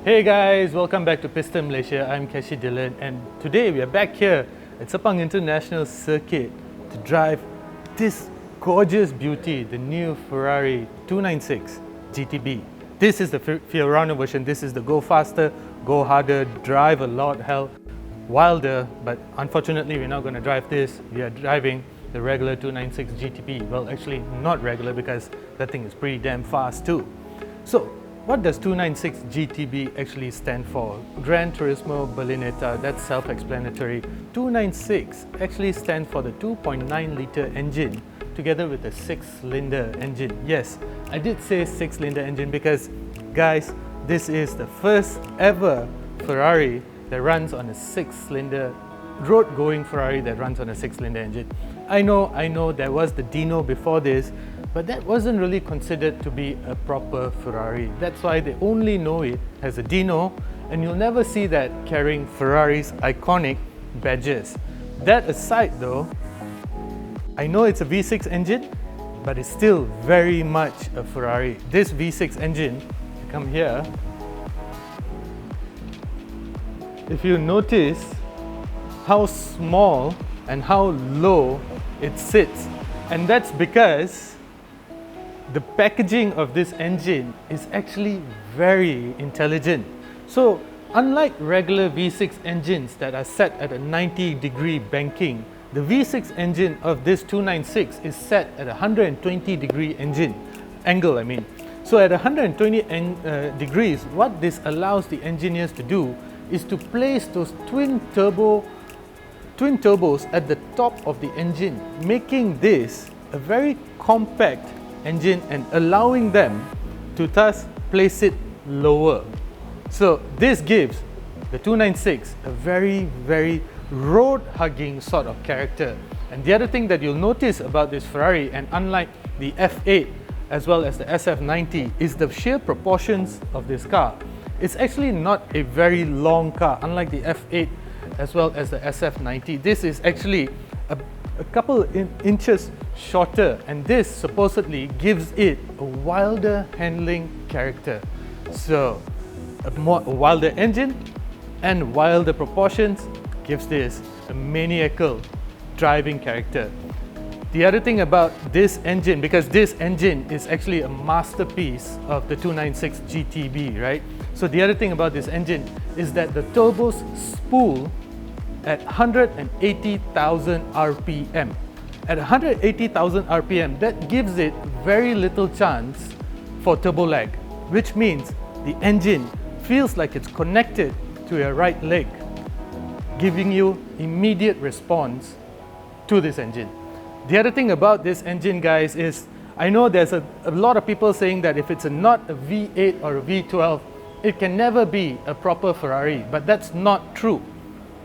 Hey guys, welcome back to Piston Malaysia. I'm Kashi Dylan and today we are back here at Sepang International Circuit to drive this gorgeous beauty, the new Ferrari 296 GTB. This is the Fiorano version. This is the go faster, go harder, drive a lot, hell, wilder, but unfortunately we're not going to drive this. We are driving the regular 296 GTB. Well, actually not regular because that thing is pretty damn fast too. So what does 296 GTB actually stand for? Gran Turismo Berlinetta, that's self-explanatory. 296 actually stands for the 2.9 litre engine together with a 6-cylinder engine. Yes, I did say 6-cylinder engine because, guys, this is the first ever Ferrari that runs on a 6-cylinder, road-going Ferrari that runs on a 6-cylinder engine. I know there was the Dino before this, but that wasn't really considered to be a proper Ferrari. That's why they only know it as a Dino, and you'll never see that carrying Ferrari's iconic badges. That aside though, I know it's a V6 engine, but it's still very much a Ferrari. This V6 engine, come here, if you notice how small and how low it sits, and that's because the packaging of this engine is actually very intelligent. So unlike regular V6 engines that are set at a 90-degree banking, the V6 engine of this 296 is set at a 120-degree angle. So at 120 degrees, what this allows the engineers to do is to place those twin turbos at the top of the engine, making this a very compact engine and allowing them to thus place it lower. So this gives the 296 a very road-hugging sort of character. And the other thing that you'll notice about this Ferrari, and unlike the F8 as well as the SF90, is the sheer proportions of this car. It's actually not a very long car, unlike the F8 as well as the SF90. This is actually a couple inches shorter, and this supposedly gives it a wilder handling character. So a wilder engine and wilder proportions gives this a maniacal driving character. The other thing about this engine, because this engine is actually a masterpiece of the 296 GTB, right? So the other thing about this engine is that the turbos spool at 180,000 RPM. At 180,000 RPM, that gives it very little chance for turbo lag, which means the engine feels like it's connected to your right leg, giving you immediate response to this engine. The other thing about this engine, guys, is I know there's a lot of people saying that if it's not a V8 or a V12, it can never be a proper Ferrari, but that's not true.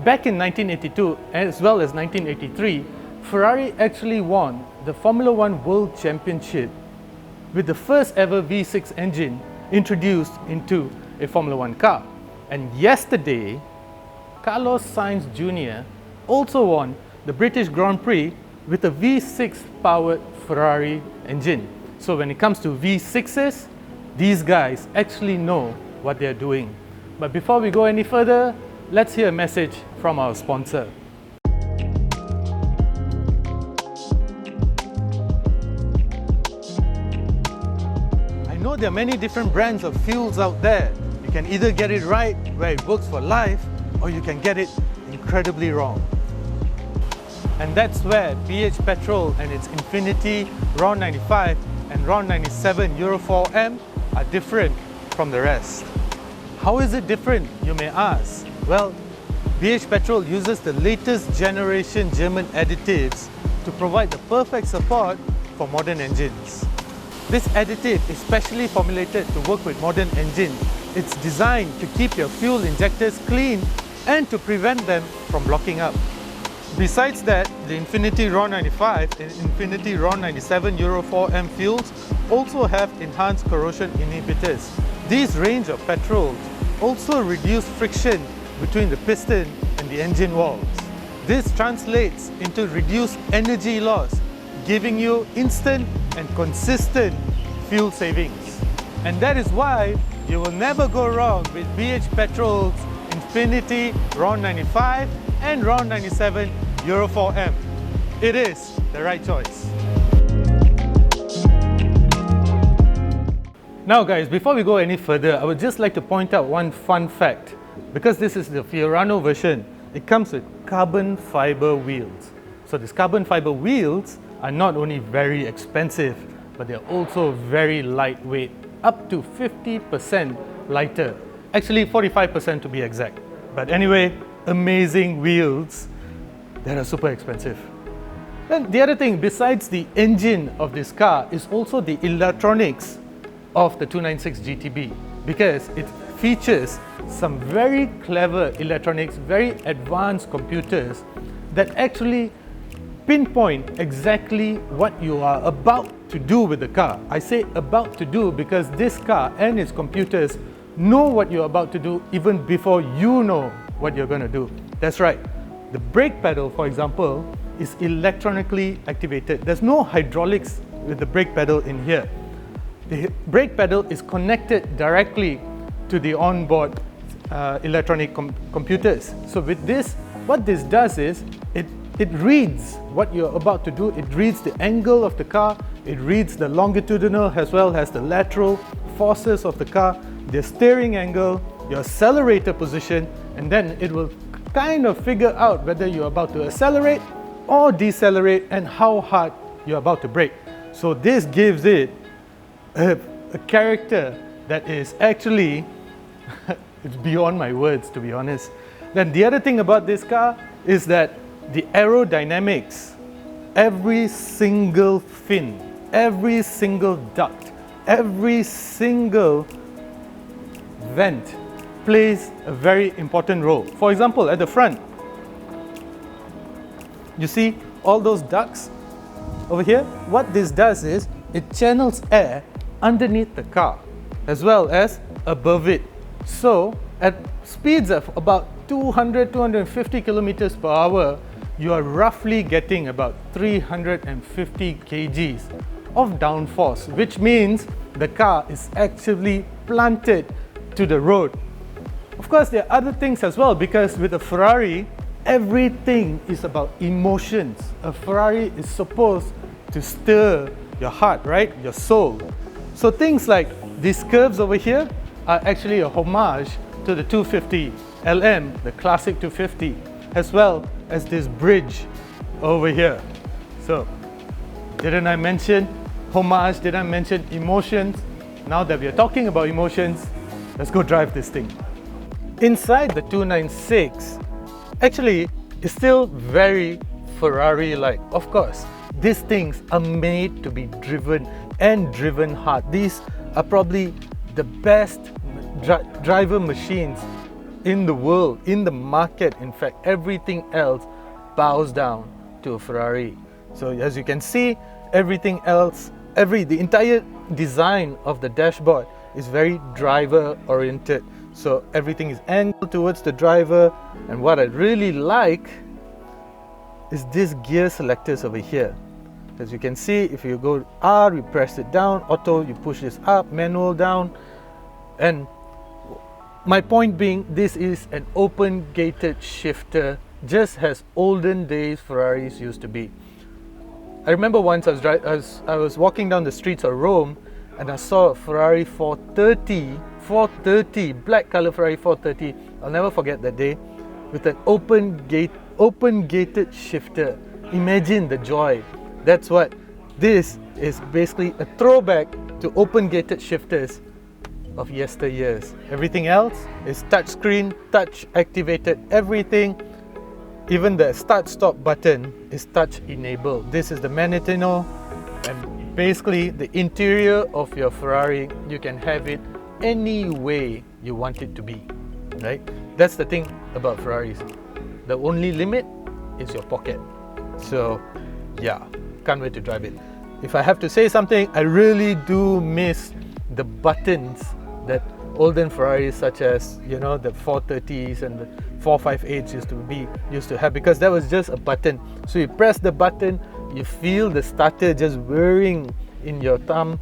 Back in 1982 as well as 1983, Ferrari actually won the Formula One World Championship with the first ever V6 engine introduced into a Formula One car. And yesterday, Carlos Sainz Jr. also won the British Grand Prix with a V6 powered Ferrari engine. So when it comes to V6s, these guys actually know what they're doing. But before we go any further, let's hear a message from our sponsor. I know there are many different brands of fuels out there. You can either get it right where it works for life, or you can get it incredibly wrong. And that's where BH Petrol and its Infinity RON 95 and RON 97 Euro 4M are different from the rest. How is it different, you may ask? Well, BH Petrol uses the latest generation German additives to provide the perfect support for modern engines. This additive is specially formulated to work with modern engines. It's designed to keep your fuel injectors clean and to prevent them from blocking up. Besides that, the Infinity RON 95 and Infinity RON 97 Euro 4M fuels also have enhanced corrosion inhibitors. These range of petrols also reduce friction between the piston and the engine walls. This translates into reduced energy loss, giving you instant and consistent fuel savings. And that is why you will never go wrong with BH Petrol's Infinity round 95 and round 97 Euro 4M. It is the right choice. Now guys, before we go any further, I would just like to point out one fun fact. Because this is the Fiorano version, it comes with carbon fiber wheels. So these carbon fiber wheels are not only very expensive, but they're also very lightweight, up to 50% lighter. Actually 45% to be exact. But anyway, amazing wheels that are super expensive. Then the other thing, besides the engine of this car, is also the electronics of the 296 GTB, because it features some very clever electronics, very advanced computers that actually pinpoint exactly what you are about to do with the car. I say about to do because this car and its computers know what you're about to do even before you know what you're going to do. That's right. The brake pedal, for example, is electronically activated. There's no hydraulics with the brake pedal in here. The brake pedal is connected directly to the onboard electronic computers. So with this, what this does is it reads what you're about to do. It reads the angle of the car, it reads the longitudinal as well as the lateral forces of the car, the steering angle, your accelerator position, and then it will kind of figure out whether you're about to accelerate or decelerate and how hard you're about to brake. So this gives it a character that is actually it's beyond my words, to be honest. Then the other thing about this car is that the aerodynamics, every single fin, every single duct, every single vent plays a very important role. For example, at the front, you see all those ducts over here? What this does is it channels air underneath the car as well as above it. So at speeds of about 200-250 kilometers per hour, you are roughly getting about 350 kgs of downforce, which means the car is actually planted to the road. Of course, there are other things as well, because with a Ferrari, everything is about emotions. A Ferrari is supposed to stir your heart, right? Your soul. So things like these curves over here are actually a homage to the 250 LM, the classic 250, as well as this bridge over here. So, didn't I mention homage? Did I mention emotions? Now that we are talking about emotions, let's go drive this thing. Inside the 296, actually, is still very Ferrari-like. Of course, these things are made to be driven and driven hard. These are probably the best driver machines in the world, in the market. In fact, everything else bows down to a Ferrari. So as you can see, everything else, the entire design of the dashboard is very driver oriented. So everything is angled towards the driver, and what I really like is this gear selectors over here. As you can see, if you go R, you press it down, auto, you push this up, manual down. And my point being, this is an open gated shifter, just as olden days Ferraris used to be. I remember once I was walking down the streets of Rome and I saw a Ferrari 430, black color Ferrari 430. I'll never forget that day, with an open gated shifter. Imagine the joy. That's what this is, basically a throwback to open gated shifters of yesteryears. Everything else is touchscreen, touch activated, everything. Even the start stop button is touch enabled. This is the Manettino, and basically the interior of your Ferrari, you can have it any way you want it to be, right? That's the thing about Ferraris. The only limit is your pocket. So yeah, can't wait to drive it. If I have to say something, I really do miss the buttons that olden Ferraris, such as, you know, the 430s and the 458s used to have, because that was just a button. So you press the button, you feel the starter just whirring in your thumb,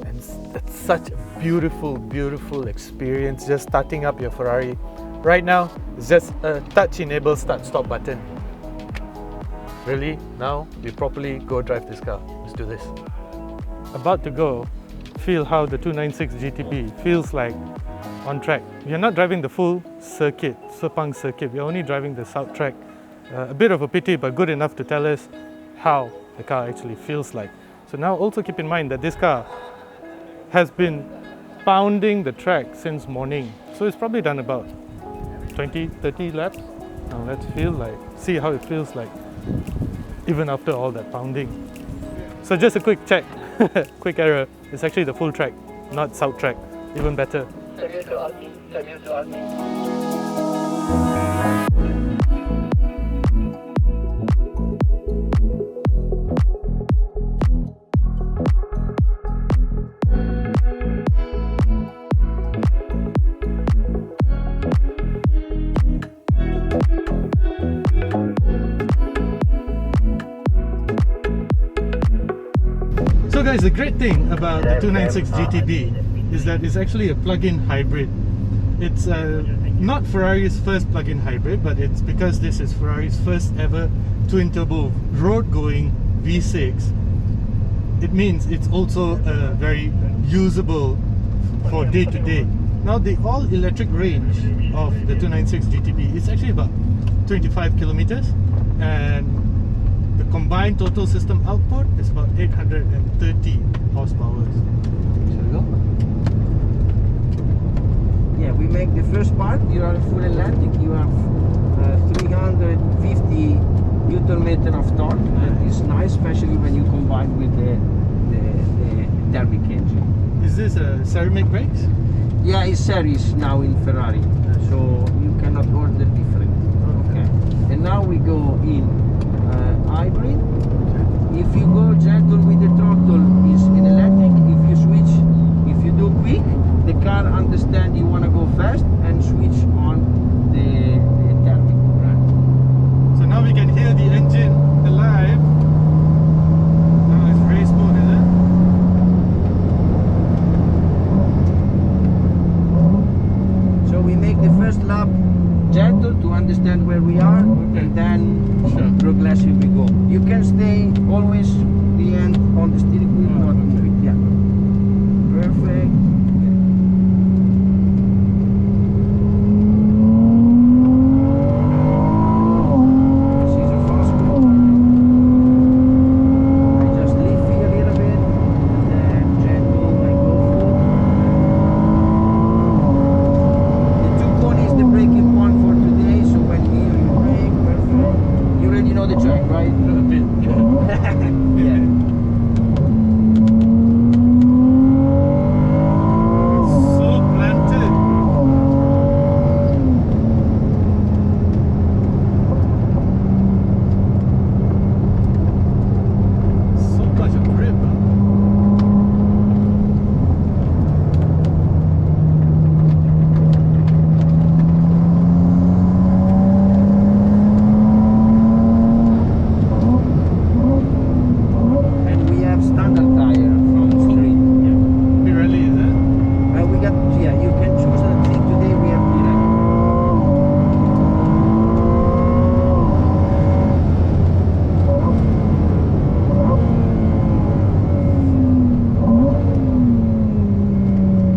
and that's such a beautiful, beautiful experience just starting up your Ferrari. Right now, it's just a touch-enabled start-stop button. Really? Now, we properly go drive this car. Let's do this. About to go, feel how the 296 GTB feels like on track. You're not driving the full circuit, Sepang Circuit. We're only driving the south track. A bit of a pity, but good enough to tell us how the car actually feels like. So now also keep in mind that this car has been pounding the track since morning. So it's probably done about 20, 30 laps. Now let's see how it feels like even after all that pounding. So just a quick check, quick error. It's actually the full track, not south track. Even better. So guys, the great thing about the 296 GTB is that it's actually a plug-in hybrid. It's not Ferrari's first plug-in hybrid, but it's because this is Ferrari's first ever twin-turbo road-going V6. It means it's also very usable for day-to-day. Now the all-electric range of the 296 GTB is actually about 25 kilometers, and the combined total system output is about 830 horsepower. Shall we go? Yeah, we make the first part. You are full electric. You have 350 Newton meter of torque. That is nice, especially when you combine with the thermic engine. Is this a ceramic brakes? Yeah, it's series now in Ferrari, so you cannot order different. Okay. And now we go in hybrid. If you go gentle with the throttle, is in electric. If you switch, if you do quick, the car understands you want to go fast and switch on the thermic. So now we can hear the engine alive. Now it's race mode, is it? So we make the first lap gentle to understand where we are, and then progressively we go. You can stay always the end on the steering wheel, not move it. Yeah. Perfect. This is a fast one. I just lift here a little bit, and then gentle, I go full. The 2 cone is the braking point for today, so when here you brake, perfect. You already know the track, right? A bit. Yeah. So planted. So much grip. And we have standard tire from street. Pirelli, is it? We got, yeah, you can choose. I think today we have Pirelli.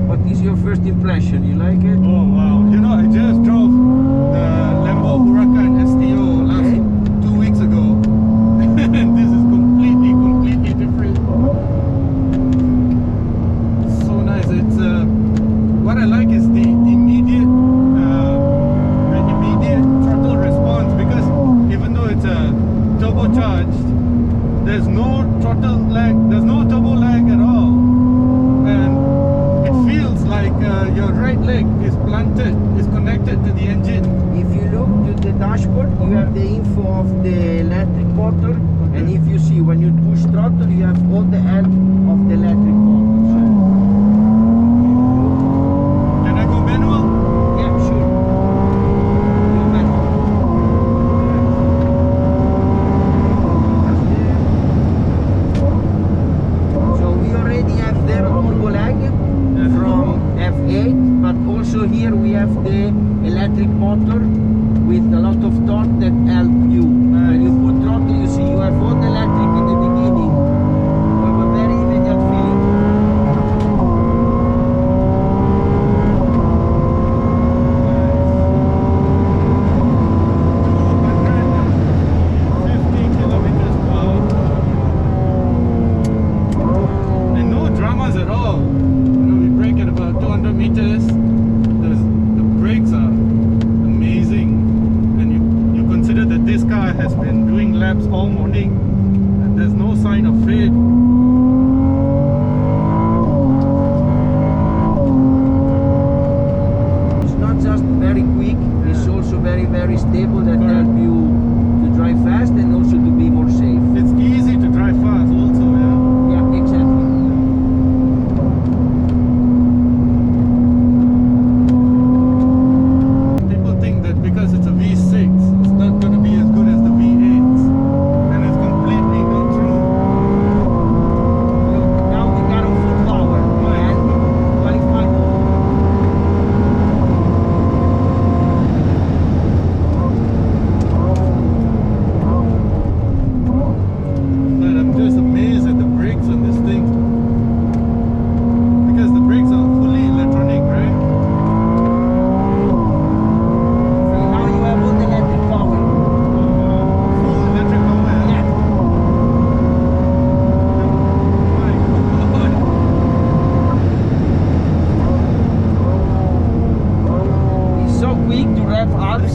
What is your first impression? You like it? Oh wow, you know, I just drove the Lambo Huracan STO last 2 weeks ago and this is completely different. So nice. It's what I like is the immediate throttle response, because even though it's a turbocharged, there's no throttle lag, there's no turbo lag at all, and it feels like your right leg is planted, is connected to the engine. If you look to the dashboard, you have the info of the electric motor, and if you see when you push throttle, you have all the help of the electric motor. Can I go manual? Yeah, sure. Go manual. So we already have there a turbo lag from with a lot of torque that help you. When you put throttle, you see you have all the electric in the beginning. You have a very immediate feeling. All morning and there's no sign of fade. It's not just very quick, it's also very stable, that help you to drive fast and also to be more safe. It's easy to drive fast also, yeah? Yeah, exactly. People think that because it's a V6 it's not going to be as good as the V8s.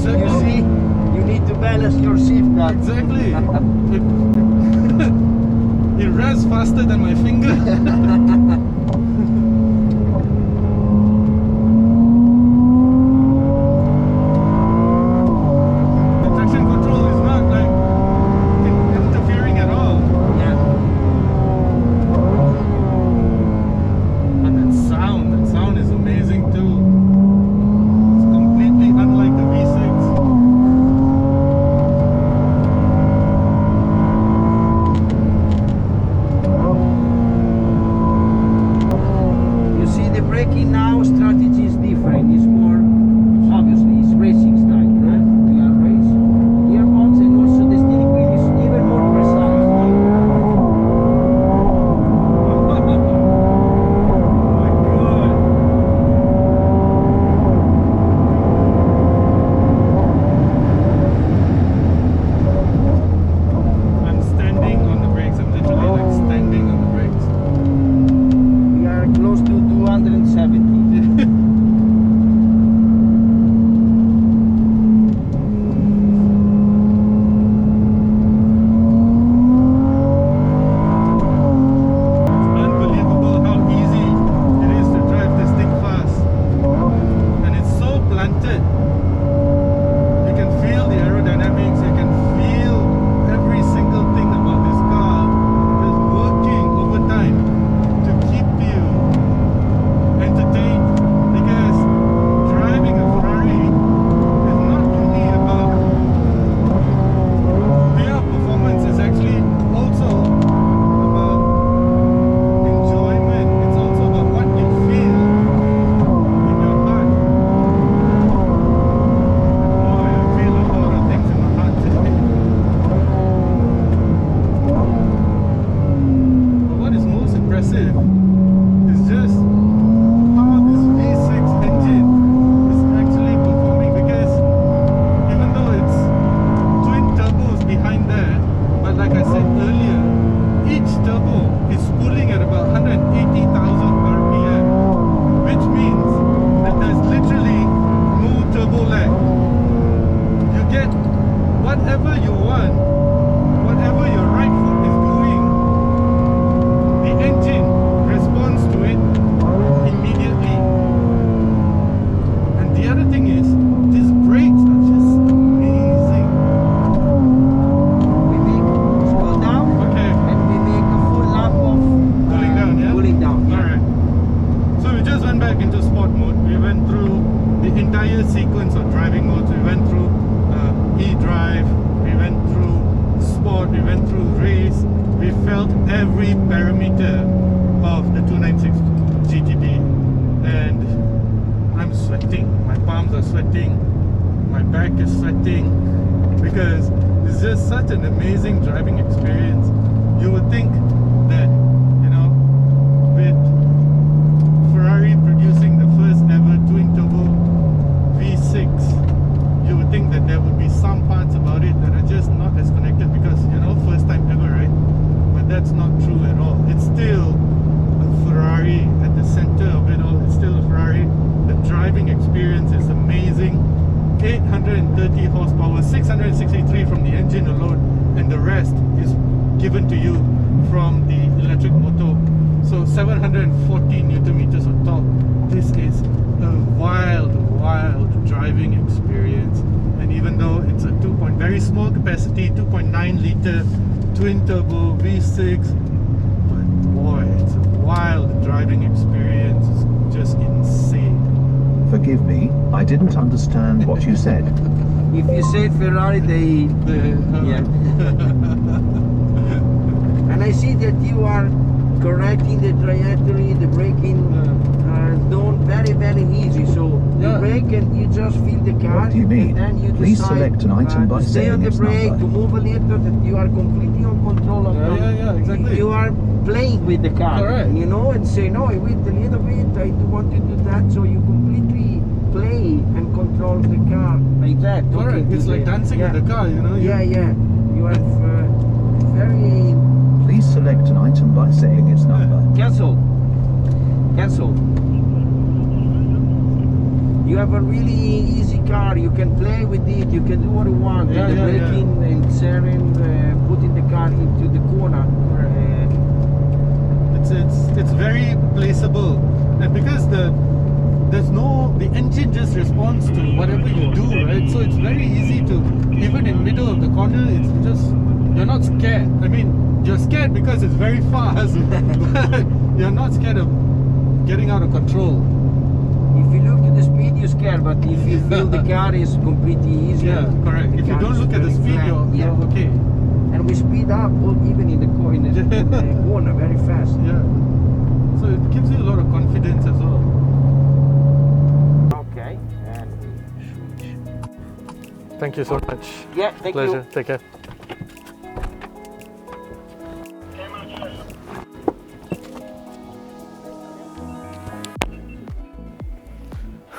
You see, you need to balance your shift guard. Exactly. It revs faster than my finger. The traction control is not like interfering at all. Yeah. And that sound is amazing too. It's completely unlike the V6. Braking now strategy is different. It's more obviously it's racing style, you know. We are race gearbox and also the steering wheel is even more precise. I'm standing on the brakes. I'm literally like standing on the brakes. We are close to 270. Unbelievable how easy it is to drive this thing fast. And it's so planted. You can feel the aerodynamics, you can feel every single thing about this car just working over time to keep you entertained, because driving a Ferrari is not only about pure performance, it's actually also about enjoyment. It's also about what you feel in your heart. Boy, I feel a lot of things in my heart today. But what is most impressive is just how this V6 engine is actually performing, because even though it's twin turbos behind there, but like I said earlier, each turbo is spooling at about 180,000 RPM, which means that there's literally no turbo lag. You get whatever you want, whatever your right foot is doing, the engine responds to it immediately. And the other thing is, these brakes are just amazing. We make slow down Okay, and we make a full lap of cooling down, yeah? cooling down. Yeah. Alright. So we just went back into sport mode. We went through the entire sequence of driving modes. We went through e-drive, we went through sport, we went through race. We felt every parameter of the 296 GTB, and I'm sweating. My palms are sweating. my back is sweating because it's just such an amazing driving experience. You would think that, you know, with Ferrari producing the first ever twin turbo V6, you would think that there would be some parts about it that are just not as connected because, you know, first time ever, right? But that's not true at all. It's still a Ferrari at the center of it all. It's still a Ferrari. The driving experience is amazing. 830 horsepower, 663 from the engine alone, and the rest is given to you from the electric motor. So 740 Newton meters of torque. This is a wild driving experience. And even though it's a very small capacity, 2.9 liter twin turbo V6, but boy, it's a wild driving experience. It's just insane. Forgive me, I didn't understand what you said. If you say Ferrari, yeah. And I see that you are correcting the trajectory, the braking done very easy. So you brake and you just feel the car. What do you mean? And then you Please decide, select an item by to stay on saying the its brake, number. to move a little, that you are completely on control of Yeah, exactly. You are playing with the car, Correct. you know, and say, no, I wait a little bit, I do want to do that, so you completely play and control the car like that. Alright, it's like dancing with the car, you know? Yeah. You have very... Please select an item by saying its number. Cancel. You have a really easy car, you can play with it, you can do what you want. Yeah, the braking and steering, putting the car into the corner. It's very placeable, and because the engine just responds to whatever you do, right? So it's very easy to, even in middle of the corner, it's just, you're not scared. I mean, you're scared because it's very fast, but you're not scared of getting out of control. If you look at the speed, you're scared, but if you feel the car is completely easy. Yeah, correct. If you don't look at the speed, you're okay. And we speed up even in the corner very fast. Yeah. So it gives you a lot of confidence as well. Okay. And switch. Thank you so much. Yeah, thank Pleasure. you. Take care.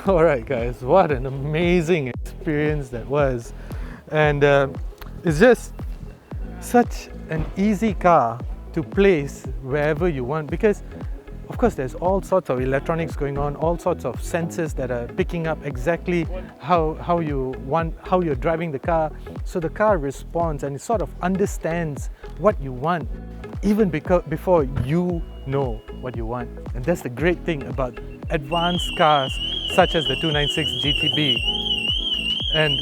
Alright guys, what an amazing experience that was. And it's just such an easy car to place wherever you want, because of course there's all sorts of electronics going on, all sorts of sensors that are picking up exactly how you're driving the car. So the car responds and it sort of understands what you want even before you know what you want. And that's the great thing about advanced cars such as the 296 GTB. And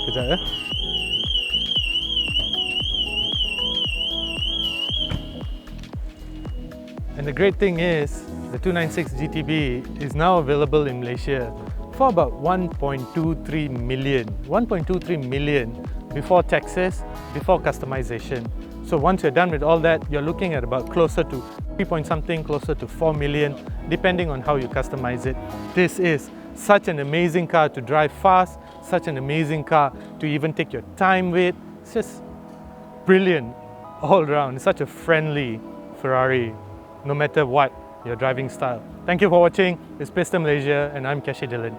kejap ya. And the great thing is, the 296 GTB is now available in Malaysia for about 1.23 million. 1.23 million before taxes, before customization. So once you're done with all that, you're looking at about closer to 3 point something, closer to 4 million, depending on how you customize it. This is such an amazing car to drive fast, such an amazing car to even take your time with. It's just brilliant all around. It's such a friendly Ferrari, no matter what your driving style. Thank you for watching. It's Piston Malaysia and I'm Kashi Dylan.